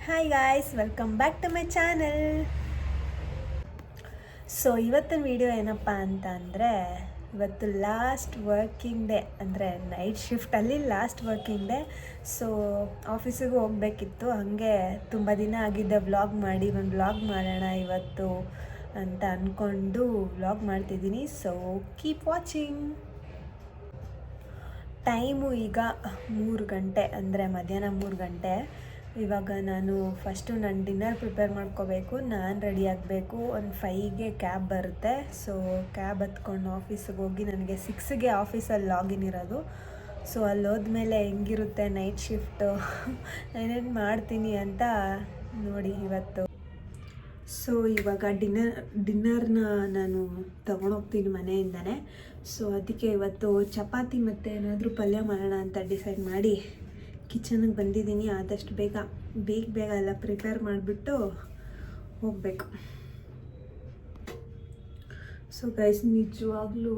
Hi guys, welcome back to my channel. So ಇವತ್ತಿನ video ಏನಪ್ಪ ಅಂತ ಅಂದರೆ, ಇವತ್ತು ಲಾಸ್ಟ್ ವರ್ಕಿಂಗ್ ಡೇ, ಅಂದರೆ ನೈಟ್ ಶಿಫ್ಟಲ್ಲಿ ಲಾಸ್ಟ್ ವರ್ಕಿಂಗ್ ಡೇ. ಸೊ ಆಫೀಸಿಗೂ ಹೋಗಬೇಕಿತ್ತು, ಹಾಗೆ ತುಂಬ ದಿನ ಆಗಿದ್ದೆ ವ್ಲಾಗ್ ಮಾಡಿ, ಒಂದು ವ್ಲಾಗ್ ಮಾಡೋಣ ಇವತ್ತು ಅಂತ ಅಂದ್ಕೊಂಡು ವ್ಲಾಗ್ ಮಾಡ್ತಿದ್ದೀನಿ. So keep watching. ಟೈಮು ಈಗ 3 ಗಂಟೆ, ಅಂದರೆ ಮಧ್ಯಾಹ್ನ 3 ಗಂಟೆ. ಇವಾಗ ನಾನು ಫಸ್ಟು ನನ್ನ ಡಿನ್ನರ್ ಪ್ರಿಪೇರ್ ಮಾಡ್ಕೋಬೇಕು, ನಾನು ರೆಡಿ ಆಗಬೇಕು. ಒಂದು 5ಗೆ ಕ್ಯಾಬ್ ಬರುತ್ತೆ. ಸೊ ಕ್ಯಾಬ್ ಹತ್ಕೊಂಡು ಆಫೀಸಿಗೆ ಹೋಗಿ, ನನಗೆ 6ಗೆ ಆಫೀಸಲ್ಲಿ ಲಾಗಿನ್ ಇರೋದು. ಸೊ ಅಲ್ಲಿ ಹೋದ್ಮೇಲೆ ಹೆಂಗಿರುತ್ತೆ ನೈಟ್ ಶಿಫ್ಟು, ಏನೇನು ಮಾಡ್ತೀನಿ ಅಂತ ನೋಡಿ ಇವತ್ತು. ಸೊ ಇವಾಗ ಡಿನ್ನರ್ನ ನಾನು ತೊಗೊಂಡೋಗ್ತೀನಿ ಮನೆಯಿಂದನೇ. ಸೊ ಅದಕ್ಕೆ ಇವತ್ತು ಚಪಾತಿ ಮತ್ತು ಏನಾದರೂ ಪಲ್ಯ ಮಾಡೋಣ ಅಂತ ಡಿಸೈಡ್ ಮಾಡಿ ಕಿಚನ್ಗೆ ಬಂದಿದ್ದೀನಿ. ಆದಷ್ಟು ಬೇಗ ಎಲ್ಲ ಪ್ರಿಪೇರ್ ಮಾಡಿಬಿಟ್ಟು ಹೋಗಬೇಕು. ಸೊ ಗೈಸ್, ನಿಜವಾಗ್ಲೂ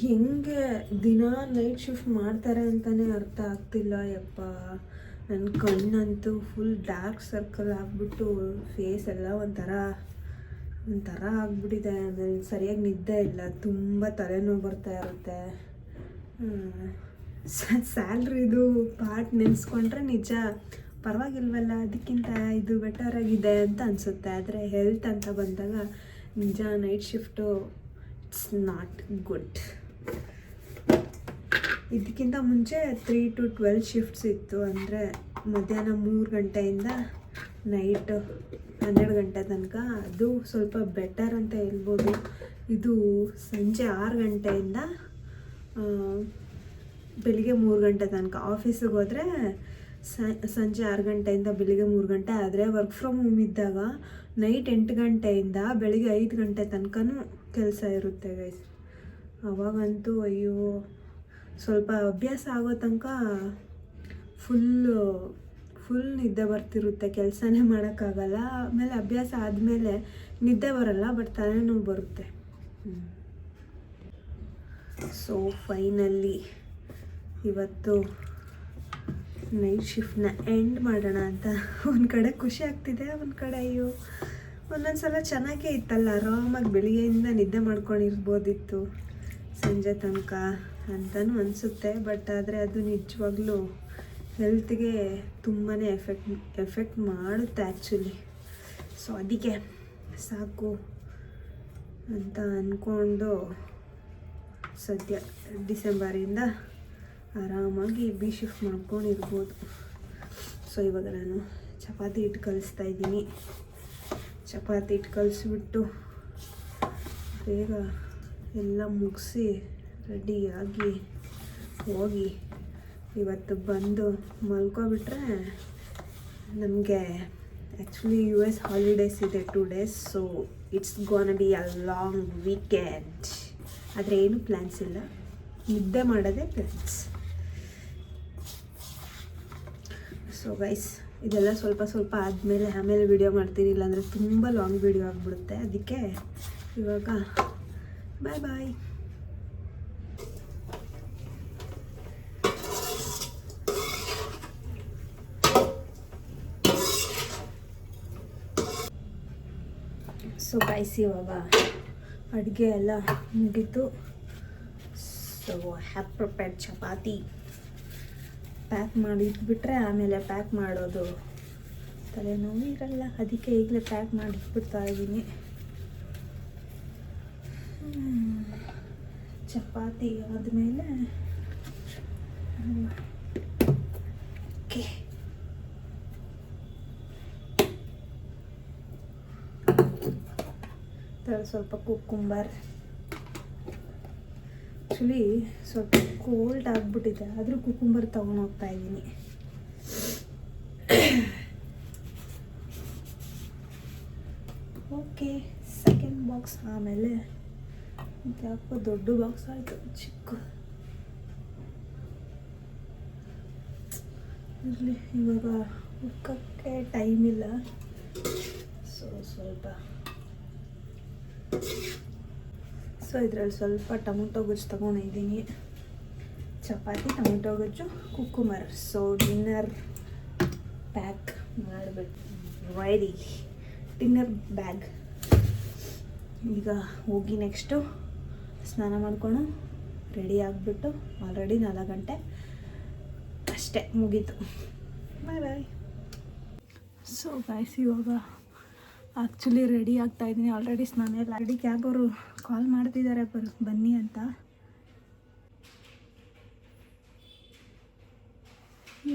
ಹೆಂಗೆ ದಿನ ನೈಟ್ ಶಿಫ್ಟ್ ಮಾಡ್ತಾರೆ ಅಂತಲೇ ಅರ್ಥ ಆಗ್ತಿಲ್ಲ. ಯಪ್ಪ, ನನ್ನ ಕಣ್ಣಂತೂ ಫುಲ್ ಡಾರ್ಕ್ ಸರ್ಕಲ್ ಆಗಿಬಿಟ್ಟು ಫೇಸ್ ಎಲ್ಲ ಒಂಥರ ಆಗಿಬಿಟ್ಟಿದೆ. ಆಮೇಲೆ ಸರಿಯಾಗಿ ನಿದ್ದೆ ಇಲ್ಲ, ತುಂಬ ತಲೆನೋವು ಬರ್ತಾ ಇರುತ್ತೆ. ಸ್ಯಾಲ್ರಿದು ಪಾರ್ಟ್ ನೆನೆಸ್ಕೊಂಡ್ರೆ ನಿಜ ಪರವಾಗಿಲ್ವಲ್ಲ, ಅದಕ್ಕಿಂತ ಇದು ಬೆಟರ್ ಆಗಿದೆ ಅಂತ ಅನಿಸುತ್ತೆ. ಆದರೆ ಹೆಲ್ತ್ ಅಂತ ಬಂದಾಗ ನಿಜ night shift it's not good. ಇದಕ್ಕಿಂತ ಮುಂಚೆ 3 to 12 ಶಿಫ್ಟ್ಸ್ ಇತ್ತು, ಅಂದರೆ ಮಧ್ಯಾಹ್ನ 3 ಗಂಟೆಯಿಂದ ನೈಟ್ 12 ಗಂಟೆ ತನಕ. ಅದು ಸ್ವಲ್ಪ ಬೆಟರ್ ಅಂತ ಹೇಳ್ಬೋದು. ಇದು ಸಂಜೆ 6 ಗಂಟೆಯಿಂದ ಬೆಳಿಗ್ಗೆ 3 ಗಂಟೆ ತನಕ. ಆಫೀಸಿಗೆ ಹೋದರೆ ಸಂಜೆ 6 ಗಂಟೆಯಿಂದ ಬೆಳಿಗ್ಗೆ 3 ಗಂಟೆ. ಆದರೆ ವರ್ಕ್ ಫ್ರಮ್ ಹೋಮ್ ಇದ್ದಾಗ ನೈಟ್ 8 ಗಂಟೆಯಿಂದ ಬೆಳಿಗ್ಗೆ 5 ಗಂಟೆ ತನಕನೂ ಕೆಲಸ ಇರುತ್ತೆ ಗೈಸ್. ಅವಾಗಂತೂ ಅಯ್ಯೋ, ಸ್ವಲ್ಪ ಅಭ್ಯಾಸ ಆಗೋ ತನಕ ಫುಲ್ ನಿದ್ದೆ ಬರ್ತಿರುತ್ತೆ, ಕೆಲಸನೇ ಮಾಡೋಕ್ಕಾಗಲ್ಲ. ಆಮೇಲೆ ಅಭ್ಯಾಸ ಆದಮೇಲೆ ನಿದ್ದೆ ಬರಲ್ಲ, ಬಟ್ ತಲೆನೋವು ಬರುತ್ತೆ. ಸೊ ಫೈನಲಿ ಇವತ್ತು ನೈಟ್ ಶಿಫ್ಟ್ನ ಎಂಡ್ ಮಾಡೋಣ ಅಂತ. ಒಂದು ಕಡೆ ಖುಷಿ ಆಗ್ತಿದೆ, ಒಂದು ಕಡೆ ಅಯ್ಯೋ, ಒಂದೊಂದು ಸಲ ಚೆನ್ನಾಗೇ ಇತ್ತಲ್ಲ, ಆರಾಮಾಗಿ ಬೆಳಿಗ್ಗೆಯಿಂದ ನಿದ್ದೆ ಮಾಡ್ಕೊಂಡಿರ್ಬೋದಿತ್ತು ಸಂಜೆ ತನಕ ಅಂತಲೂ ಅನಿಸುತ್ತೆ. ಬಟ್ ಆದರೆ ಅದು ನಿಜವಾಗ್ಲೂ ಹೆಲ್ತ್ಗೆ ತುಂಬಾ ಎಫೆಕ್ಟ್ ಮಾಡುತ್ತೆ ಆ್ಯಕ್ಚುಲಿ. ಸೊ ಅದಕ್ಕೆ ಸಾಕು ಅಂತ ಅಂದ್ಕೊಂಡು ಸದ್ಯ ಡಿಸೆಂಬರಿಂದ ಆರಾಮಾಗಿ ಬಿ ಶಿಫ್ಟ್ ಮಾಡ್ಕೊಂಡಿರ್ಬೋದು. ಸೊ ಇವಾಗ ನಾನು ಚಪಾತಿ ಹಿಟ್ಟು ಕಲಿಸ್ತಾ ಇದ್ದೀನಿ. ಚಪಾತಿ ಹಿಟ್ಟು ಕಲಿಸ್ಬಿಟ್ಟು ಬೇಗ ಎಲ್ಲ ಮುಗಿಸಿ ರೆಡಿಯಾಗಿ ಹೋಗಿ ಇವತ್ತು ಬಂದು ಮಲ್ಕೊಬಿಟ್ರೆ ನಮಗೆ ಆ್ಯಕ್ಚುಲಿ US ಹಾಲಿಡೇಸ್ ಇದೆ 2 days. So it's gonna be a long weekend. ಆದರೆ ಏನು ಪ್ಲ್ಯಾನ್ಸ್ ಇಲ್ಲ, ನಿದ್ದೆ ಮಾಡೋದೇ ಪ್ಲ್ಯಾನ್ಸ್. ಸೊ ಗೈಸ್, ಇದೆಲ್ಲ ಸ್ವಲ್ಪ ಆಮೇಲೆ ವಿಡಿಯೋ ಮಾಡ್ತೀನಿ, ಇಲ್ಲಾಂದರೆ ತುಂಬ ಲಾಂಗ್ ವಿಡಿಯೋ ಆಗಿಬಿಡುತ್ತೆ. ಅದಕ್ಕೆ ಇವಾಗ ಬಾಯ್. ಸೊ ಗೈಸ್, ಇವಾಗ ಅಡುಗೆ ಎಲ್ಲ ಮುಗೀತು. So have prepared chapati. Pack ಮಾಡಿ ಇಟ್ಬಿಟ್ರೆ ಆಮೇಲೆ ಪ್ಯಾಕ್ ಮಾಡೋದು ತಲೆನೋವು ಇರಲ್ಲ, ಅದಕ್ಕೆ ಈಗಲೇ ಪ್ಯಾಕ್ ಮಾಡಿ ಇಟ್ಬಿಡ್ತಾ ಇದ್ದೀನಿ. ಚಪಾತಿ ಆದಮೇಲೆ ಓಕೆ, ಸ್ವಲ್ಪ ಕುಕ್ಕುಂಬರ್. ಆ್ಯಕ್ಚುಲಿ ಸ್ವಲ್ಪ ಕೋಲ್ಡ್ ಆಗಿಬಿಟ್ಟಿದೆ, ಆದರೂ ಕುಕ್ಕುಂಬರ್ ತೊಗೊಂಡೋಗ್ತಾ ಇದ್ದೀನಿ. Okay, second box. ಆಮೇಲೆ ಯಾಕೋ ದೊಡ್ಡ ಬಾಕ್ಸ್ ಆಯಿತು, ಚಿಕ್ಕ ಇರಲಿ. ಇವಾಗ ಹುಕ್ಕಕ್ಕೆ ಟೈಮ್ ಇಲ್ಲ. ಸೊ ಇದರಲ್ಲಿ ಸ್ವಲ್ಪ ಟೊಮೊಟೊ ಗೊಜ್ಜು ತೊಗೊಂಡಿದ್ದೀನಿ. ಚಪಾತಿ, ಟೊಮೆಟೊ ಗೊಜ್ಜು, ಕುಕ್ಕುಮರ್. ಸೊ ಡಿನ್ನರ್ ಪ್ಯಾಕ್ ಮಾಡಿಬಿಟ್ಟು ರೆಡಿ. Dinner bag. ಈಗ ಹೋಗಿ ನೆಕ್ಸ್ಟು ಸ್ನಾನ ಮಾಡಿಕೊಂಡು ರೆಡಿ ಆಗಿಬಿಟ್ಟು ಆಲ್ರೆಡಿ 4 ಗಂಟೆ ಅಷ್ಟೇ ಮುಗೀತು. ಬಾಯ್ ಬಾಯ್. ಸೊ ಗಾಯ್ಸ್, ಇವಾಗ ಆ್ಯಕ್ಚುಲಿ ರೆಡಿ ಆಗ್ತಾಯಿದ್ದೀನಿ. ಆಲ್ರೆಡಿ ಸ್ನಾನ ಎಲ್ಲ ಆಲ್ರೆಡಿ ಕ್ಯಾಬ್ ಅವರು ಕಾಲ್ ಮಾಡ್ತಿದ್ದಾರೆ ಬನ್ನಿ ಅಂತ.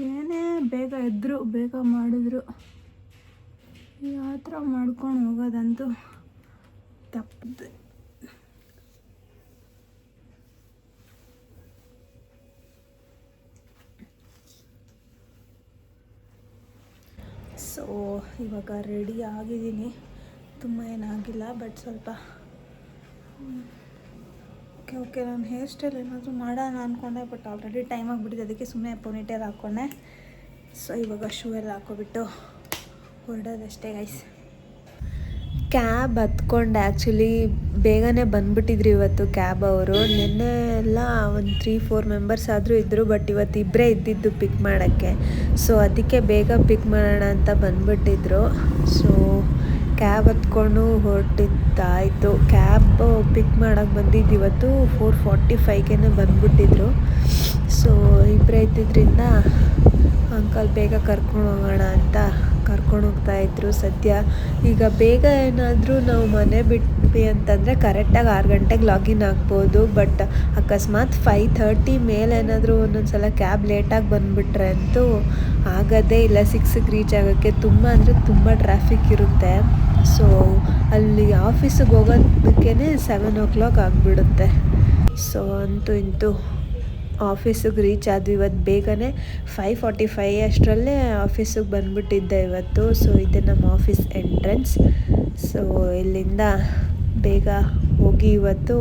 ಏನೇ ಬೇಗ ಎದ್ರು ಬೇಗ ಮಾಡಿದ್ರು ಯಾವ ಥರ ಮಾಡ್ಕೊಂಡು ಹೋಗೋದಂತೂ ತಪ್ಪದೆ. ಸೊ ಇವಾಗ ರೆಡಿ ಆಗಿದ್ದೀನಿ. ತುಂಬ ಏನಾಗಿಲ್ಲ, ಬಟ್ ಸ್ವಲ್ಪ ಓಕೆ ನಾನು ಹೇರ್ ಸ್ಟೈಲ್ ಏನಾದರೂ ಮಾಡೋಣ ಅಂದ್ಕೊಂಡೆ, ಬಟ್ ಆಲ್ರೆಡಿ ಟೈಮ್ ಆಗಿಬಿಟ್ಟಿದೆ. ಅದಕ್ಕೆ ಸುಮ್ಮನೆ ಪೋನಿಟೇಲ್ ಹಾಕ್ಕೊಂಡೆ. ಸೊ ಇವಾಗ ಶೂ ಎಲ್ಲ ಹಾಕ್ಕೊಬಿಟ್ಟು ಹೊರಡೋದಷ್ಟೇ ಗೈಸ್. ಕ್ಯಾಬ್ ಹತ್ಕೊಂಡೆ. ಆ್ಯಕ್ಚುಲಿ ಬೇಗನೆ ಬಂದುಬಿಟ್ಟಿದ್ರು ಇವತ್ತು ಕ್ಯಾಬ್ ಅವರು. ನಿನ್ನೆ ಎಲ್ಲ ಒಂದು 3-4 ಮೆಂಬರ್ಸ್ ಆದರೂ ಇದ್ದರು, ಬಟ್ ಇವತ್ತು ಇಬ್ಬರೇ ಇದ್ದಿದ್ದು ಪಿಕ್ ಮಾಡೋಕ್ಕೆ. ಸೊ ಅದಕ್ಕೆ ಬೇಗ ಪಿಕ್ ಮಾಡೋಣ ಅಂತ ಬಂದುಬಿಟ್ಟಿದ್ರು. ಸೊ ಕ್ಯಾಬ್ ಹತ್ಕೊಂಡು ಹೊರಟಿದ್ದಾಯಿತು. ಕ್ಯಾಬ್ ಪಿಕ್ ಮಾಡೋಕ್ಕೆ ಬಂದಿದ್ದು ಇವತ್ತು 4:45ಗೆ ಬಂದುಬಿಟ್ಟಿದ್ರು. ಸೊ ಇಬ್ಬರೇ ಇದ್ದಿದ್ದರಿಂದ ಅಂಕಲ್ ಬೇಗ ಕರ್ಕೊಂಡು ಹೋಗೋಣ ಅಂತ ಕರ್ಕೊಂಡು ಹೋಗ್ತಾಯಿದ್ರು. ಸದ್ಯ ಈಗ ಬೇಗ ಏನಾದರೂ ನಾವು ಮನೆ ಬಿಟ್ವಿ ಅಂತಂದರೆ ಕರೆಕ್ಟಾಗಿ 6 ಗಂಟೆಗೆ ಲಾಗಿನ್ ಆಗ್ಬೋದು. ಬಟ್ ಅಕಸ್ಮಾತ್ 5:30 ಮೇಲೆ ಏನಾದರೂ ಒಂದೊಂದು ಸಲ ಕ್ಯಾಬ್ ಲೇಟಾಗಿ ಬಂದುಬಿಟ್ರೆ ಅಂತೂ ಆಗೋದೇ ಇಲ್ಲ 6ಗೆ ರೀಚ್ ಆಗೋಕ್ಕೆ. ತುಂಬ ಅಂದರೆ ತುಂಬ ಟ್ರಾಫಿಕ್ ಇರುತ್ತೆ. ಸೊ ಅಲ್ಲಿ ಆಫೀಸಿಗೆ ಹೋಗೋದಕ್ಕೇ 7 o'clock ಆಗಿಬಿಡುತ್ತೆ. ಸೊ ಅಂತೂ ಇಂತೂ ಆಫೀಸಿಗೆ ರೀಚ್ ಆದ್ವಿ ಇವತ್ತು ಬೇಗನೆ. 5:45 ಅಷ್ಟರಲ್ಲೇ ಆಫೀಸಿಗೆ ಬಂದುಬಿಟ್ಟಿದ್ದೆ ಇವತ್ತು. ಸೊ ಇದು ನಮ್ಮ ಆಫೀಸ್ ಎಂಟ್ರೆನ್ಸ್. ಸೊ ಇಲ್ಲಿಂದ ಬೇಗ ಹೋಗಿ ಇವತ್ತು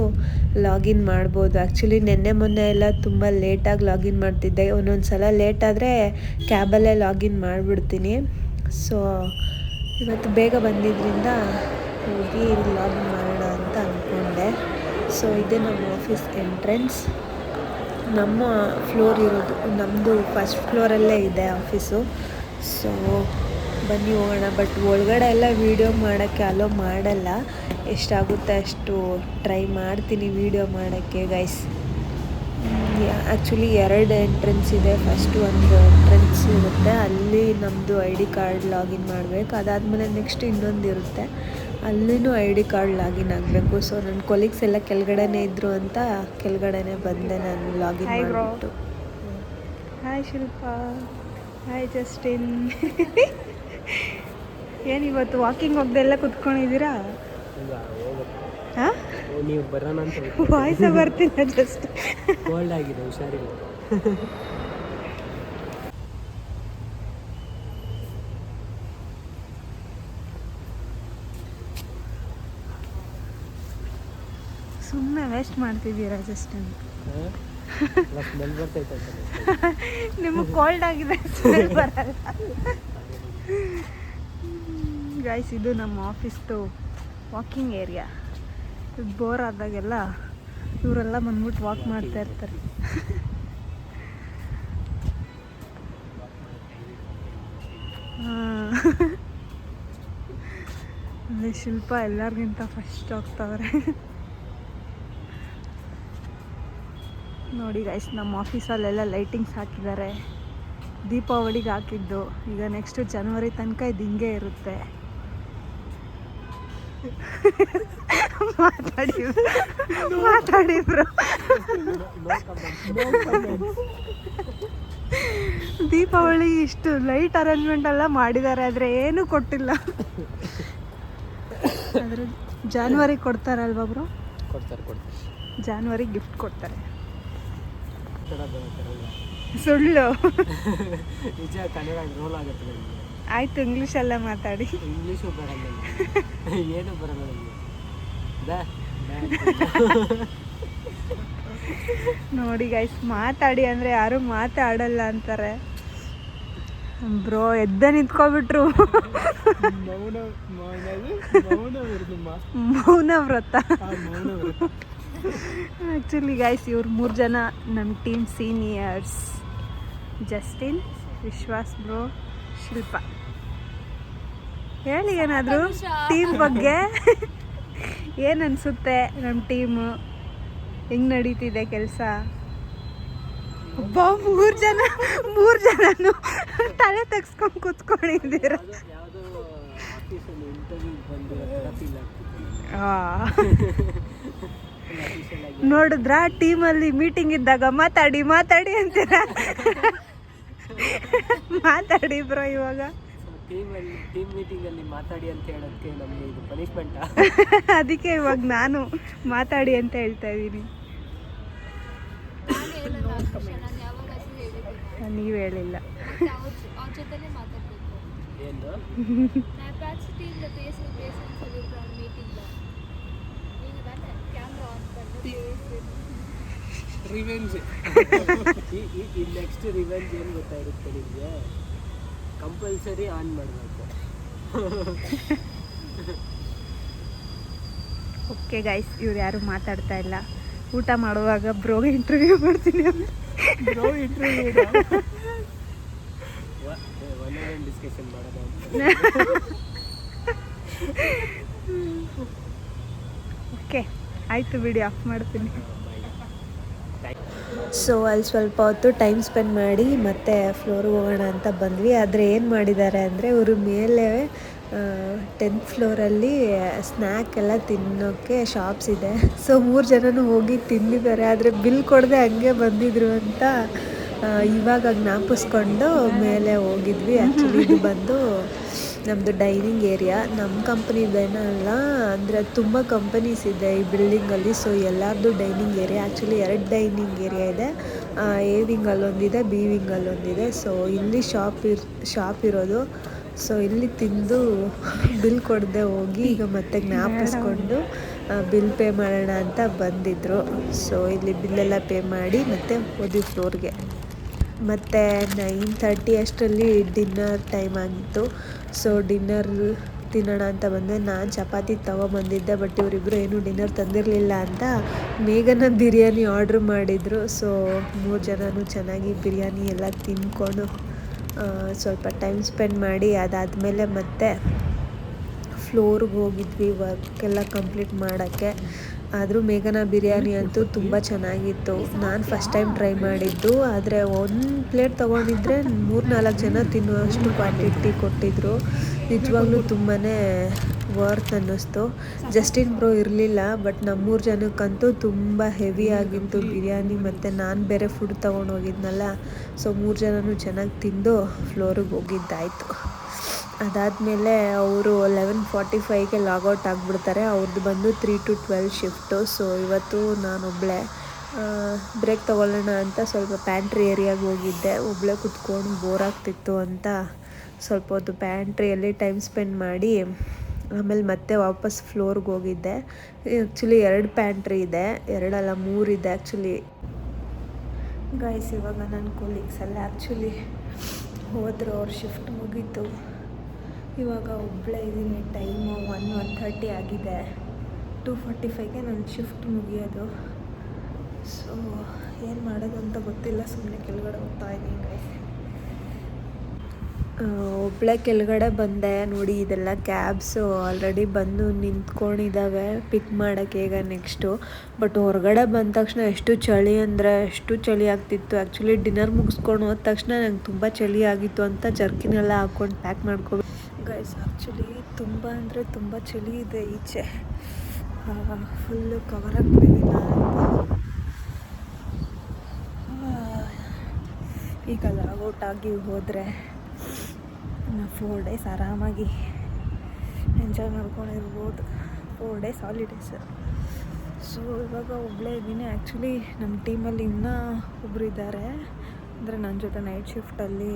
ಲಾಗಿನ್ ಮಾಡ್ಬೋದು. ಆ್ಯಕ್ಚುಲಿ ಮೊನ್ನೆ ಎಲ್ಲ ತುಂಬ ಲೇಟಾಗಿ ಲಾಗಿನ್ ಮಾಡ್ತಿದ್ದೆ. ಒಂದೊಂದು ಸಲ ಲೇಟಾದರೆ ಕ್ಯಾಬಲ್ಲೇ ಲಾಗಿನ್ ಮಾಡಿಬಿಡ್ತೀನಿ. ಸೊ ಇವತ್ತು ಬೇಗ ಬಂದಿದ್ದರಿಂದ ಹೋಗಿ ಲಾಗಿನ್ ಮಾಡೋಣ ಅಂತ ಅಂದ್ಕೊಂಡೆ. ಸೊ ಇದೇ ನಮ್ಮ ಆಫೀಸ್ ಎಂಟ್ರೆನ್ಸ್. ನಮ್ಮ ಫ್ಲೋರ್ ಇರೋದು ನಮ್ಮದು ಫಸ್ಟ್ ಫ್ಲೋರಲ್ಲೇ ಇದೆ ಆಫೀಸು. ಸೊ ಬನ್ನಿ ಹೋಗೋಣ. ಬಟ್ ಒಳಗಡೆ ಎಲ್ಲ ವೀಡಿಯೋ ಮಾಡೋಕ್ಕೆ ಅಲೋ ಮಾಡಲ್ಲ. ಎಷ್ಟಾಗುತ್ತೆ ಅಷ್ಟು ಟ್ರೈ ಮಾಡ್ತೀನಿ ವೀಡಿಯೋ ಮಾಡೋಕ್ಕೆ ಗೈಸ್. ಆ್ಯಕ್ಚುಲಿ 2 ಎಂಟ್ರೆನ್ಸ್ ಇದೆ. ಫಸ್ಟ್ ಒಂದು ಎಂಟ್ರೆನ್ಸ್ ಇರುತ್ತೆ, ಅಲ್ಲಿ ನಮ್ಮದು ID ಕಾರ್ಡ್ ಲಾಗಿನ್ ಮಾಡಬೇಕು. ಅದಾದಮೇಲೆ ನೆಕ್ಸ್ಟ್ ಇನ್ನೊಂದು ಇರುತ್ತೆ, ಅಲ್ಲಿನೂ ID ಕಾರ್ಡ್ ಲಾಗಿನ್ ಆಗಬೇಕು. ಸೊ ನನ್ನ ಕೊಲೀಗ್ಸ್ ಎಲ್ಲ ಕೆಳಗಡೆನೇ ಇದ್ದರು ಅಂತ ಕೆಳಗಡೆನೇ ಬಂದೆ ನಾನು ಲಾಗಿನ್ ಮಾಡಿಬಿಟ್ಟು. Hi Shilpa, hi Justin. ಏನು ಇವತ್ತು ವಾಕಿಂಗ್ ಹೋಗ್ದೆಲ್ಲ ಕುತ್ಕೊಂಡಿದ್ದೀರಾ? ಹಾಂ, ನೀವು ಬರೋಣ ಅಂತ ವಾಯ್ಸ ಬರ್ತೀನಿ. ಜಸ್ಟ್ ಕೋಲ್ಡ್ ಆಗಿದೆ, ಹುಷಾರಿಲ್ಲ. ಸುಮ್ಮನೆ ವೇಸ್ಟ್ ಮಾಡ್ತಿದ್ದೀರಾ ಜಸ್ಟ್ ನಿಮಗೆ ಕೋಲ್ಡ್ ಆಗಿದೆ, ಸ್ಮೆಲ್ ಬರಲ್ಲ. ಗೈಸ್, ಇದು ನಮ್ಮ ಆಫೀಸ್ದು ವಾಕಿಂಗ್ ಏರಿಯಾ. ಬೋರ್ ಆದಾಗೆಲ್ಲ ಇವರೆಲ್ಲ ಬಂದ್ಬಿಟ್ಟು ವಾಕ್ ಮಾಡ್ತಾ ಇರ್ತಾರೆ. ಅಲ್ಲಿ ಶಿಲ್ಪ ಎಲ್ಲರಿಗಿಂತ ಫಸ್ಟ್ ಹೋಗ್ತವ್ರೆ. ನೋಡಿ ಗೈಸ್, ನಮ್ಮ ಆಫೀಸಲ್ಲೆಲ್ಲ ಲೈಟಿಂಗ್ಸ್ ಹಾಕಿದ್ದಾರೆ. ದೀಪಾವಳಿಗೆ ಹಾಕಿದ್ದು. ಈಗ ನೆಕ್ಸ್ಟ್ ಜನವರಿ ತನಕ ಇದು ಹಿಂಗೆ ಇರುತ್ತೆ. ಮಾತಾಡಿದ್ರು ದೀಪಾವಳಿ ಇಷ್ಟು ಲೈಟ್ ಅರೇಂಜ್ಮೆಂಟ್ ಎಲ್ಲ ಮಾಡಿದ್ದಾರೆ, ಆದರೆ ಏನೂ ಕೊಟ್ಟಿಲ್ಲ. ಆದರೆ ಜಾನ್ವರಿ ಕೊಡ್ತಾರಲ್ವಾ ಬ್ರೋ? ಕೊಡ್ತಾರೆ. ಜಾನ್ವರಿ ಗಿಫ್ಟ್ ಕೊಡ್ತಾರೆ. ಸುಳ್ಳು. ನಿಜ, ಕನ್ನಡ ರೋಲ್ ಆಗುತ್ತೆ. ಆಯ್ತು, ಇಂಗ್ಲೀಷಲ್ಲೇ ಮಾತಾಡಿ. ಇಂಗ್ಲೀಷು ಬರಲ್ಲ, ಏನು ಬರಲ್ಲ. ನೋಡಿ ಗೈಸ್, ಮಾತಾಡಿ ಅಂದರೆ ಯಾರು ಮಾತಾಡಲ್ಲ ಅಂತಾರೆ. ಬ್ರೋ ಎದ್ದ ನಿಂತ್ಕೊಬಿಟ್ರು. ಮೌನ ವ್ರತ. ಆ್ಯಕ್ಚುಲಿ ಗೈಸ್ ಇವ್ರು 3 ಜನ ನಮ್ಮ ಟೀಮ್ ಸೀನಿಯರ್ಸ್. ಜಸ್ಟಿನ್, ವಿಶ್ವಾಸ್ ಬ್ರೋ, ಶಿಲ್ಪ. ಹೇಳಿ ಏನಾದರೂ ಟೀಮ್ ಬಗ್ಗೆ. ಏನು ಅನಿಸುತ್ತೆ ನಮ್ಮ ಟೀಮು, ಹೆಂಗೆ ನಡೀತಿದೆ ಕೆಲಸ? ಒಬ್ಬ 3 ಜನನು ತಲೆ ತೆಗ್ಸ್ಕೊಂಡು ಕೂತ್ಕೊಂಡಿದ್ದೀರ. ನೋಡಿದ್ರಾ, ಟೀಮಲ್ಲಿ ಮೀಟಿಂಗ್ ಇದ್ದಾಗ ಮಾತಾಡಿ ಅಂತೀರ. ಮಾತಾಡಿ ಬ್ರೋ ಇವಾಗ. ಟೀಮ್ ಮೀಟಿಂಗಲ್ಲಿ ಮಾತಾಡಿ ಅಂತ ಹೇಳೋದಕ್ಕೆ ನಮಗೆ ಇದು ಪನಿಷ್ಮೆಂಟಾ? ಅದಕ್ಕೆ ಇವಾಗ ನಾನು ಮಾತಾಡಿ ಅಂತ ಹೇಳ್ತಾ ಇದ್ದೀನಿ. ನೀವು ಹೇಳಿಲ್ಲ. ರಿವೆಂಜ್. ಈ ನೆಕ್ಸ್ಟ್ ರಿವೆಂಜ್ ಏನು ಗೊತ್ತಾಗುತ್ತೆ ನಿಮಗೆ? ಕಂಪಲ್ಸರಿ ಆನ್ ಮಾಡಬೇಕು. ಓಕೆ ಗೈಸ್, ಇವ್ರು ಯಾರು ಮಾತಾಡ್ತಾ ಇಲ್ಲ. ಊಟ ಮಾಡುವಾಗ ಬ್ರೋಗೆ ಇಂಟರ್ವ್ಯೂ ಮಾಡ್ತೀನಿ. ಬ್ರೋ ಇಂಟರ್ವ್ಯೂ ಡಿಸ್ಕಷನ್ ಮಾಡೋದು. ಓಕೆ ಆಯಿತು, ವಿಡಿಯೋ ಆಫ್ ಮಾಡ್ತೀನಿ. ಸೊ ಅಲ್ಲಿ ಸ್ವಲ್ಪ ಹೊತ್ತು ಟೈಮ್ ಸ್ಪೆಂಡ್ ಮಾಡಿ ಮತ್ತೆ ಫ್ಲೋರ್ಗೆ ಹೋಗೋಣ ಅಂತ ಬಂದ್ವಿ. ಆದರೆ ಏನು ಮಾಡಿದ್ದಾರೆ ಅಂದರೆ ಇವರು ಮೇಲೆ 10th ಫ್ಲೋರಲ್ಲಿ ಸ್ನ್ಯಾಕ್ ಎಲ್ಲ ತಿನ್ನೋಕ್ಕೆ ಶಾಪ್ಸ್ ಇದೆ. ಸೊ 3 ಜನನೂ ಹೋಗಿ ತಿಂದಿದ್ದಾರೆ. ಆದರೆ ಬಿಲ್ ಕೊಡದೆ ಹಂಗೆ ಬಂದಿದ್ರು ಅಂತ ಇವಾಗ ಜ್ಞಾಪಿಸ್ಕೊಂಡು ಮೇಲೆ ಹೋಗಿದ್ವಿ. ಆ್ಯಕ್ಚುಲಿ ಇದು ಬಂದು ನಮ್ಮದು ಡೈನಿಂಗ್ ಏರಿಯಾ. ನಮ್ಮ ಕಂಪ್ನಿದೇನಲ್ಲ, ಅಂದರೆ ತುಂಬ ಕಂಪನೀಸ್ ಇದೆ ಈ ಬಿಲ್ಡಿಂಗಲ್ಲಿ. ಸೊ ಎಲ್ಲರದ್ದು dining area. Actually 2 dining area ಇದೆ. ಎ ವಿಂಗಲ್ಲೊಂದಿದೆ, ಬಿ ವಿಂಗಲ್ಲೊಂದಿದೆ. ಸೊ ಇಲ್ಲಿ ಶಾಪ್ ಇರೋದು. ಸೊ ಇಲ್ಲಿ ತಿಂದು ಬಿಲ್ ಕೊಡದೆ ಹೋಗಿ ಈಗ ಮತ್ತೆ ಜ್ಞಾಪಿಸ್ಕೊಂಡು ಬಿಲ್ ಪೇ ಮಾಡೋಣ ಅಂತ ಬಂದಿದ್ದರು. ಸೊ ಇಲ್ಲಿ ಬಿಲ್ಲೆಲ್ಲ ಪೇ ಮಾಡಿ ಮತ್ತೆ ಹೋದ್ವಿ ಫ್ಲೋರ್ಗೆ. ಮತ್ತು 9:30 ಅಷ್ಟರಲ್ಲಿ ಡಿನ್ನರ್ ಟೈಮ್ ಆಗಿತ್ತು. ಸೊ ಡಿನ್ನರ್ ತಿನ್ನೋಣ ಅಂತ ಬಂದೆ. ನಾನು ಚಪಾತಿ ತೊಗೊಂಬಂದಿದ್ದೆ, ಬಟ್ ಇವರಿಬ್ಬರು ಏನೂ ಡಿನ್ನರ್ ತಂದಿರಲಿಲ್ಲ ಅಂತ ಮೇಘನ ಬಿರಿಯಾನಿ ಆರ್ಡ್ರ್ ಮಾಡಿದರು. ಸೊ 3 ಜನನೂ ಚೆನ್ನಾಗಿ ಬಿರಿಯಾನಿ ಎಲ್ಲ ತಿಂದ್ಕೊಂಡು ಸ್ವಲ್ಪ ಟೈಮ್ ಸ್ಪೆಂಡ್ ಮಾಡಿ ಅದಾದಮೇಲೆ ಮತ್ತೆ ಫ್ಲೋರ್ಗೆ ಹೋಗಿದ್ವಿ ವರ್ಕೆಲ್ಲ ಕಂಪ್ಲೀಟ್ ಮಾಡೋಕ್ಕೆ. ಆದರೂ ಮೇಘನ ಬಿರಿಯಾನಿ ಅಂತೂ ತುಂಬ ಚೆನ್ನಾಗಿತ್ತು. ನಾನು ಫಸ್ಟ್ ಟೈಮ್ ಟ್ರೈ ಮಾಡಿದ್ದು. ಆದರೆ 1 ಪ್ಲೇಟ್ ತೊಗೊಂಡಿದ್ರೆ 3-4 ಜನ ತಿನ್ನುವಷ್ಟು ಕ್ವಾಂಟಿಟಿ ಕೊಟ್ಟಿದ್ದರು. ನಿಜವಾಗ್ಲೂ ತುಂಬಾ ವರ್ತ್ ಅನ್ನಿಸ್ತು. ಜಸ್ಟಿನ್ ಬ್ರೋ ಇರಲಿಲ್ಲ, ಬಟ್ ನಮ್ಮ 3 ಜನಕ್ಕಂತೂ ತುಂಬ ಹೆವಿ ಆಗಿತ್ತು ಬಿರಿಯಾನಿ. ಮತ್ತು ನಾನು ಬೇರೆ ಫುಡ್ ತೊಗೊಂಡೋಗಿದ್ನಲ್ಲ. ಸೊ 3 ಜನನೂ ಚೆನ್ನಾಗಿ ತಿಂದು ಫ್ಲೋರಿಗೆ ಹೋಗಿದ್ದಾಯಿತು. ಅದಾದಮೇಲೆ ಅವರು 11:45ಗೆ ಲಾಗೌಟ್ ಆಗಿಬಿಡ್ತಾರೆ. ಅವ್ರದ್ದು ಬಂದು 3 to 12 ಶಿಫ್ಟು. ಸೊ ಇವತ್ತು ನಾನೊಬ್ಬಳೇ ಬ್ರೇಕ್ ತೊಗೊಳ್ಳೋಣ ಅಂತ ಸ್ವಲ್ಪ ಪ್ಯಾಂಟ್ರಿ ಏರಿಯಾಗೆ ಹೋಗಿದ್ದೆ. ಒಬ್ಬಳೇ ಕುತ್ಕೊಂಡು ಬೋರ್ ಆಗ್ತಿತ್ತು ಅಂತ ಸ್ವಲ್ಪ ಹೊತ್ತು ಪ್ಯಾಂಟ್ರಿಯಲ್ಲಿ ಟೈಮ್ ಸ್ಪೆಂಡ್ ಮಾಡಿ ಆಮೇಲೆ ಮತ್ತೆ ವಾಪಸ್ ಫ್ಲೋರ್ಗೆ ಹೋಗಿದ್ದೆ. ಆ್ಯಕ್ಚುಲಿ 2 ಪ್ಯಾಂಟ್ರಿ ಇದೆ, 2 ಅಲ್ಲ 3 ಇದೆ ಆ್ಯಕ್ಚುಲಿ. ಗೈಸ್ ಇವಾಗ ನನ್ನ ಕೊಲೀಗ್ಸ್ ಎಲ್ಲ ಆ್ಯಕ್ಚುಲಿ ಹೋದರು, ಅವ್ರ ಶಿಫ್ಟ್ ಮುಗೀತು. ಇವಾಗ ಒಬ್ಬಳೇ ಇದ್ದೀನಿ. ಟೈಮು 1:30 ಆಗಿದೆ. 2:45ಗೆ ನನ್ನ ಶಿಫ್ಟ್ ಮುಗಿಯೋದು. ಸೊ ಏನು ಮಾಡೋದು ಅಂತ ಗೊತ್ತಿಲ್ಲ, ಸುಮ್ಮನೆ ಕೆಳಗಡೆ ಹೋಗ್ತಾ ಇದ್ದೀನಿ ಗೈಸ್. ಒಬ್ಬಳೇ ಕೆಳಗಡೆ ಬಂದೆ. ನೋಡಿ ಇದೆಲ್ಲ ಕ್ಯಾಬ್ಸು ಆಲ್ರೆಡಿ ಬಂದು ನಿಂತ್ಕೊಂಡಿದ್ದಾವೆ ಪಿಕ್ ಮಾಡೋಕ್ಕೆ ಈಗ ನೆಕ್ಸ್ಟು. ಬಟ್ ಹೊರಗಡೆ ಬಂದ ತಕ್ಷಣ ಎಷ್ಟು ಚಳಿ ಅಂದರೆ ಎಷ್ಟು ಚಳಿ ಆಗ್ತಿತ್ತು. ಆ್ಯಕ್ಚುಲಿ ಡಿನ್ನರ್ ಮುಗಿಸ್ಕೊಂಡು ಹೋದ ತಕ್ಷಣ ನಂಗೆ ತುಂಬ ಚಳಿ ಆಗಿತ್ತು ಅಂತ ಜರ್ಕಿನೆಲ್ಲ ಹಾಕ್ಕೊಂಡು ಪ್ಯಾಕ್ ಮಾಡ್ಕೋಬೇಕು ಗೈಸ್. ಆ್ಯಕ್ಚುಲಿ ತುಂಬ ಅಂದರೆ ತುಂಬ ಚಳಿ ಇದೆ ಈಚೆ. ಫುಲ್ಲು ಕವರ್ ಆಗಿಬಿಟ್ಟಿದ್ದೀನಿ ಈಗ ಲಾಗೌಟ್ ಆಗಿ ಹೋದರೆ 4 ಡೇಸ್ ಆರಾಮಾಗಿ ಎಂಜಾಯ್ ಮಾಡ್ಕೊಂಡಿರ್ಬೋದು. 4 days holidays. ಸೊ ಇವಾಗ ಒಬ್ಬಳೇ ಇದ್ದೀನಿ. ಆ್ಯಕ್ಚುಲಿ ನಮ್ಮ ಟೀಮಲ್ಲಿ ಇನ್ನೂ ಒಬ್ಬರು ಇದ್ದಾರೆ, ಅಂದರೆ ನನ್ನ ಜೊತೆ ನೈಟ್ ಶಿಫ್ಟಲ್ಲಿ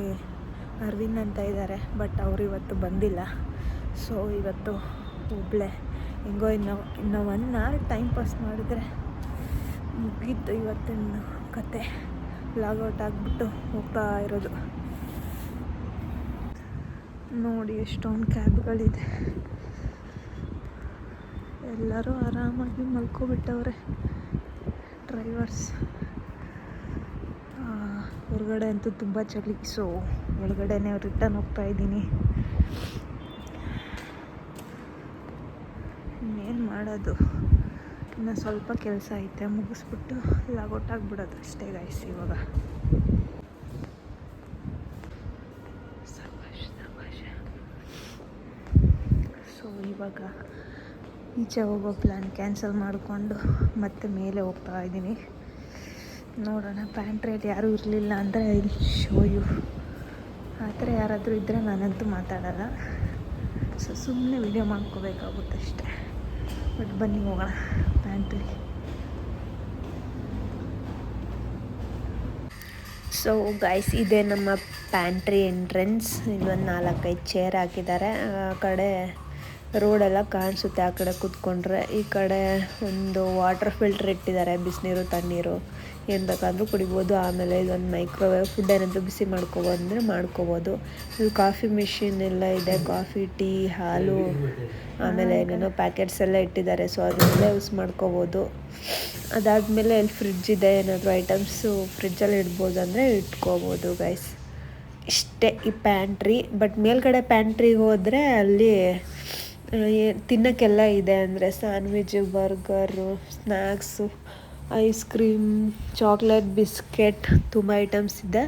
ಅರವಿಂದ್ ಅಂತ ಇದ್ದಾರೆ. ಬಟ್ ಅವರು ಇವತ್ತು ಬಂದಿಲ್ಲ. ಸೊ ಇವತ್ತು ಒಬ್ಬಳೇ ಹೆಂಗೋ ಇನ್ನೂ 1 hour ಟೈಮ್ ಪಾಸ್ ಮಾಡಿದರೆ ಮುಗೀತು ಇವತ್ತಿನ ಕತೆ. ಲಾಗೌಟ್ ಆಗಿಬಿಟ್ಟು ಹೋಗ್ತಾ ಇರೋದು. ನೋಡಿ ಎಷ್ಟೊಂದು ಕ್ಯಾಬ್ಗಳಿದೆ. ಎಲ್ಲರೂ ಆರಾಮಾಗಿ ಮಲ್ಕೊಬಿಟ್ಟವ್ರೆ. ಡ್ರೈವರ್ಸ್. ಹೊರಗಡೆ ಅಂತೂ ತುಂಬ ಚಳಿ, ಸೊ ಒಳಗಡೆನೇ ರಿಟರ್ನ್ ಹೋಗ್ತಾ ಇದ್ದೀನಿ. ಇನ್ನೇನು ಮಾಡೋದು, ಇನ್ನು ಸ್ವಲ್ಪ ಕೆಲಸ ಐತೆ, ಮುಗಿಸ್ಬಿಟ್ಟು ಲಾಗೌಟ್ ಆಗಿಬಿಡೋದು ಅಷ್ಟೇ ಗೈಸ್. ಇವಾಗ ಸೊ ಇವಾಗ ಈಚೆ ಹೋಗೋ ಪ್ಲ್ಯಾನ್ ಕ್ಯಾನ್ಸಲ್ ಮಾಡಿಕೊಂಡು ಮತ್ತೆ ಮೇಲೆ ಹೋಗ್ತಾ ಇದ್ದೀನಿ. ನೋಡೋಣ, ಪ್ಯಾಂಟ್ರಿಯಲ್ಲಿ ಯಾರೂ ಇರಲಿಲ್ಲ ಅಂದರೆ ಇಲ್ಲಿ ಶೋ ಯು. ಆ ಥರ ಯಾರಾದರೂ ಇದ್ದರೆ ನಾನಂತೂ ಮಾತಾಡೋಲ್ಲ, ಸೊ ಸುಮ್ಮನೆ ವಿಡಿಯೋ ಮಾಡ್ಕೋಬೇಕಾಗುತ್ತೆ ಅಷ್ಟೆ. ಬಟ್ ಬನ್ನಿ ಹೋಗೋಣ ಪ್ಯಾಂಟ್ರಿ. ಸೊ ಗೈಸ್, ಇದೇ ನಮ್ಮ ಪ್ಯಾಂಟ್ರಿ ಎಂಟ್ರೆನ್ಸ್. ಇಲ್ಲೊಂದು 4-5 ಚೇರ್ ಹಾಕಿದ್ದಾರೆ. ಆ ಕಡೆ ರೋಡೆಲ್ಲ ಕಾಣಿಸುತ್ತೆ, ಆ ಕಡೆ ಕೂತ್ಕೊಂಡ್ರೆ. ಈ ಕಡೆ ಒಂದು ವಾಟರ್ ಫಿಲ್ಟ್ರ್ ಇಟ್ಟಿದ್ದಾರೆ, ಬಿಸಿನೀರು ತಣ್ಣೀರು ಏನು ಬೇಕಾದರೂ ಕುಡಿಬೋದು. ಆಮೇಲೆ ಇದೊಂದು ಮೈಕ್ರೋವೇವ್, ಫುಡ್ ಏನಾದರೂ ಬಿಸಿ ಮಾಡ್ಕೋಬೋದು ಅಂದರೆ ಮಾಡ್ಕೋಬೋದು. ಇಲ್ಲಿ ಕಾಫಿ ಮಿಷಿನ್ ಎಲ್ಲ ಇದೆ, ಕಾಫಿ, ಟೀ, ಹಾಲು, ಆಮೇಲೆ ಏನೇನೋ ಪ್ಯಾಕೆಟ್ಸ್ ಎಲ್ಲ ಇಟ್ಟಿದ್ದಾರೆ. ಸೊ ಅದನ್ನೆಲ್ಲ ಯೂಸ್ ಮಾಡ್ಕೋಬೋದು. ಅದಾದಮೇಲೆ ಇಲ್ಲಿ ಫ್ರಿಡ್ಜ್ ಇದೆ, ಏನಾದರೂ ಐಟಮ್ಸು ಫ್ರಿಡ್ಜಲ್ಲಿ ಇಡ್ಬೋದು ಅಂದರೆ ಇಟ್ಕೋಬೋದು ಗೈಸ್. ಇಷ್ಟೇ ಈ ಪ್ಯಾಂಟ್ರಿ. ಬಟ್ ಮೇಲ್ಗಡೆ ಪ್ಯಾಂಟ್ರಿಗೆ ಹೋದರೆ ಅಲ್ಲಿ ತಿನ್ನೋಕ್ಕೆಲ್ಲ ಇದೆ, ಅಂದರೆ sandwich, burger, snacks, ice cream, chocolate, biscuit, ತುಂಬ ಐಟಮ್ಸ್ ಇದೆ.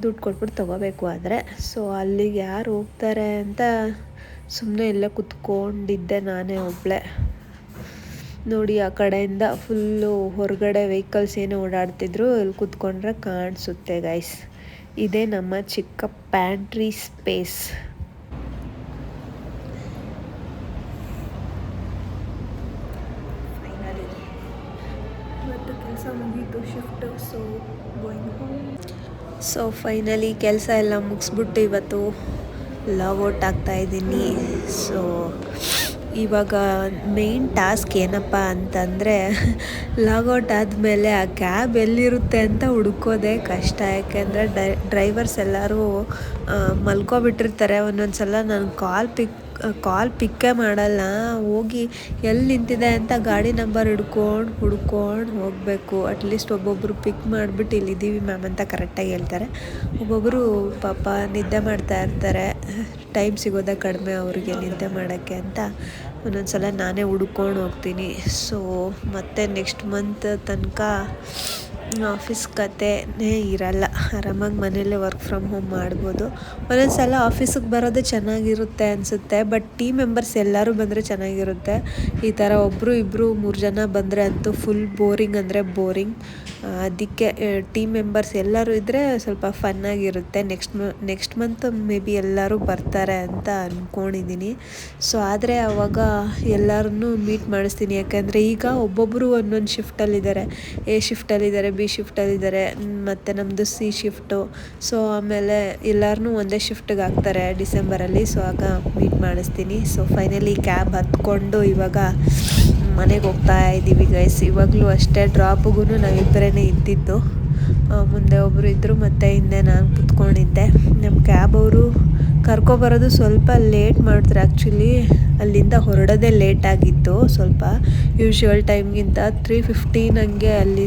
ದುಡ್ಡು ಕೊಟ್ಬಿಟ್ಟು ತೊಗೋಬೇಕು ಆದರೆ. ಸೊ ಅಲ್ಲಿಗೆ ಯಾರು ಹೋಗ್ತಾರೆ ಅಂತ ಸುಮ್ಮನೆ ಇಲ್ಲೇ ಕುತ್ಕೊಂಡಿದ್ದೆ ನಾನೇ ಒಬ್ಬಳೆ. ನೋಡಿ, ಆ ಕಡೆಯಿಂದ ಫುಲ್ಲು ಹೊರಗಡೆ ವೆಹಿಕಲ್ಸ್ ಏನೋ ಓಡಾಡ್ತಿದ್ರು, ಇಲ್ಲಿ ಕುತ್ಕೊಂಡ್ರೆ ಕಾಣಿಸುತ್ತೆ ಗೈಸ್. ಇದೇ ನಮ್ಮ ಚಿಕ್ಕ ಪ್ಯಾಂಟ್ರಿ ಸ್ಪೇಸ್. ಫೈನಲಿ ಇವತ್ತು ಕೆಲಸ ಮುಗೀತು, shift. So going home. So finally ಕೆಲಸ ಎಲ್ಲ ಮುಗಿಸ್ಬಿಟ್ಟು ಇವತ್ತು ಲಾಗೌಟ್ ಆಗ್ತಾಯಿದ್ದೀನಿ. ಸೊ ಇವಾಗ ಮೇನ್ ಟಾಸ್ಕ್ ಏನಪ್ಪ ಅಂತಂದರೆ, ಲಾಗೌಟ್ ಆದಮೇಲೆ ಆ ಕ್ಯಾಬ್ ಎಲ್ಲಿರುತ್ತೆ ಅಂತ ಹುಡ್ಕೋದೇ ಕಷ್ಟ. ಯಾಕೆಂದರೆ ಡ್ರೈವರ್ಸ್ ಎಲ್ಲರೂ ಮಲ್ಕೊಬಿಟ್ಟಿರ್ತಾರೆ. ಒಂದೊಂದು ಸಲ ನಾನು ಕಾಲ್ ಪಿಕ್ಕೇ ಮಾಡಲ್ಲ, ಹೋಗಿ ಎಲ್ಲಿ ನಿಂತಿದೆ ಅಂತ ಗಾಡಿ ನಂಬರ್ ಹುಡ್ಕೊಂಡು ಹೋಗಬೇಕು. ಅಟ್ಲೀಸ್ಟ್ ಒಬ್ಬೊಬ್ಬರು ಪಿಕ್ ಮಾಡಿಬಿಟ್ಟು ಇಲ್ಲಿದ್ದೀವಿ ಮ್ಯಾಮ್ ಅಂತ ಕರೆಕ್ಟಾಗಿ ಹೇಳ್ತಾರೆ. ಒಬ್ಬೊಬ್ಬರು ಪಾಪ ನಿದ್ದೆ ಮಾಡ್ತಾ ಇರ್ತಾರೆ, ಟೈಮ್ ಸಿಗೋದೇ ಕಡಿಮೆ ಅವರಿಗೆ ನಿದ್ದೆ ಮಾಡೋಕ್ಕೆ ಅಂತ. ಒಂದೊಂದು ಸಲ ನಾನೇ ಹುಡ್ಕೊಂಡು ಹೋಗ್ತೀನಿ. ಸೊ ಮತ್ತೆ ನೆಕ್ಸ್ಟ್ ಮಂತ್ ತನಕ ಆಫೀಸ್ ಕತೆನೇ ಇರಲ್ಲ, ಆರಾಮಾಗಿ ಮನೇಲೇ ವರ್ಕ್ ಫ್ರಮ್ ಹೋಮ್ ಮಾಡ್ಬೋದು. ಒಂದೊಂದು ಸಲ ಆಫೀಸಿಗೆ ಬರೋದೇ ಚೆನ್ನಾಗಿರುತ್ತೆ ಅನಿಸುತ್ತೆ, ಬಟ್ ಟೀಮ್ ಮೆಂಬರ್ಸ್ ಎಲ್ಲರೂ ಬಂದರೆ ಚೆನ್ನಾಗಿರುತ್ತೆ. ಈ ಥರ ಒಬ್ಬರು ಇಬ್ಬರು 3 ಜನ ಬಂದರೆ ಅಂತೂ ಫುಲ್ ಬೋರಿಂಗ್ ಅಂದರೆ ಬೋರಿಂಗ್. ಅದಕ್ಕೆ ಟೀಮ್ ಮೆಂಬರ್ಸ್ ಎಲ್ಲರೂ ಇದ್ದರೆ ಸ್ವಲ್ಪ ಫನ್ನಾಗಿರುತ್ತೆ. ನೆಕ್ಸ್ಟ್ ಮಂತ್ ಮೇ ಬಿ ಎಲ್ಲರೂ ಬರ್ತಾರೆ ಅಂತ ಅಂದ್ಕೊಂಡಿದ್ದೀನಿ. ಸೊ ಆದರೆ ಆವಾಗ ಎಲ್ಲರನ್ನೂ ಮೀಟ್ ಮಾಡಿಸ್ತೀನಿ. ಯಾಕೆಂದರೆ ಈಗ ಒಬ್ಬೊಬ್ಬರು ಒಂದೊಂದು ಶಿಫ್ಟಲ್ಲಿದ್ದಾರೆ. ಎ ಶಿಫ್ಟಲ್ಲಿದ್ದಾರೆ, ಬಿ ಶಿಫ್ಟಲ್ಲಿದ್ದಾರೆ, ಮತ್ತು ನಮ್ಮದು ಸಿ ಶಿಫ್ಟು. ಸೊ ಆಮೇಲೆ ಎಲ್ಲರನ್ನೂ ಒಂದೇ ಶಿಫ್ಟಿಗೆ ಹಾಕ್ತಾರೆ ಡಿಸೆಂಬರಲ್ಲಿ. ಸೊ ಆಗ ಮೀಟ್ ಮಾಡಿಸ್ತೀನಿ. ಸೊ ಫೈನಲಿ ಕ್ಯಾಬ್ ಹತ್ಕೊಂಡು ಇವಾಗ ಮನೆಗೆ ಹೋಗ್ತಾ ಇದ್ದೀವಿ ಗೈಸ್. ಇವಾಗಲೂ ಅಷ್ಟೇ, ಡ್ರಾಪ್ಗೂ ನಾವಿಬ್ಬರೇ ಇದ್ದಿದ್ದು. ಮುಂದೆ ಒಬ್ಬರು ಇದ್ದರು ಮತ್ತು ಹಿಂದೆ ನಾನು ಕೂತ್ಕೊಂಡಿದ್ದೆ. ನಮ್ಮ ಕ್ಯಾಬ್ ಅವರು ಕರ್ಕೊಬರೋದು ಸ್ವಲ್ಪ ಲೇಟ್ ಮಾಡಿದ್ರು. ಆ್ಯಕ್ಚುಲಿ ಅಲ್ಲಿಂದ ಹೊರಡೋದೇ ಲೇಟ್ ಆಗಿತ್ತು ಸ್ವಲ್ಪ, ಯೂಶ್ವಲ್ ಟೈಮ್ಗಿಂತ 3:15 ಹಂಗೆ ಅಲ್ಲಿ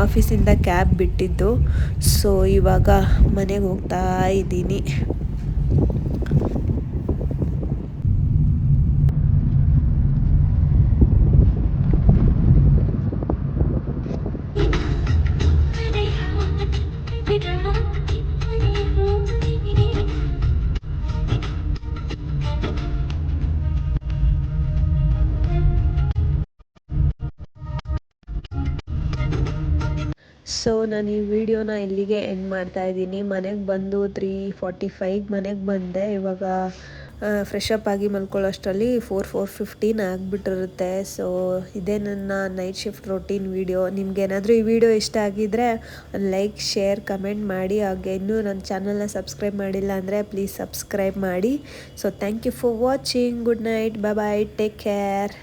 ಆಫೀಸಿಂದ ಕ್ಯಾಬ್ ಬಿಟ್ಟಿದ್ದು. ಸೊ ಇವಾಗ ಮನೆಗೆ ಹೋಗ್ತಾ ಇದ್ದೀನಿ. ಸೊ ನಾನು ಈ ವಿಡಿಯೋನ ಇಲ್ಲಿಗೆ ಎಂಡ್ ಮಾಡ್ತಾ ಇದ್ದೀನಿ. ಮನೆಗೆ ಬಂದು 3:45 ಮನೆಗೆ ಬಂದೆ. ಇವಾಗ ಫ್ರೆಶ್ ಅಪ್ ಆಗಿ ಮಲ್ಕೊಳ್ಳೋಷ್ಟರಲ್ಲಿ 4:15 ಆಗಿಬಿಟ್ಟಿರುತ್ತೆ. ಸೊ ಇದೇ ನನ್ನ ನೈಟ್ ಶಿಫ್ಟ್ ರೊಟೀನ್ ವಿಡಿಯೋ. ನಿಮ್ಗೇನಾದರೂ ಈ ವಿಡಿಯೋ ಇಷ್ಟ ಆಗಿದ್ದರೆ ಒಂದು ಲೈಕ್, ಶೇರ್, ಕಮೆಂಟ್ ಮಾಡಿ. ಹಾಗೆ ಇನ್ನೂ ನನ್ನ ಚಾನಲ್ನ ಸಬ್ಸ್ಕ್ರೈಬ್ ಮಾಡಿಲ್ಲ ಅಂದರೆ ಪ್ಲೀಸ್ ಸಬ್ಸ್ಕ್ರೈಬ್ ಮಾಡಿ. So thank you for watching. Good night, bye, take care.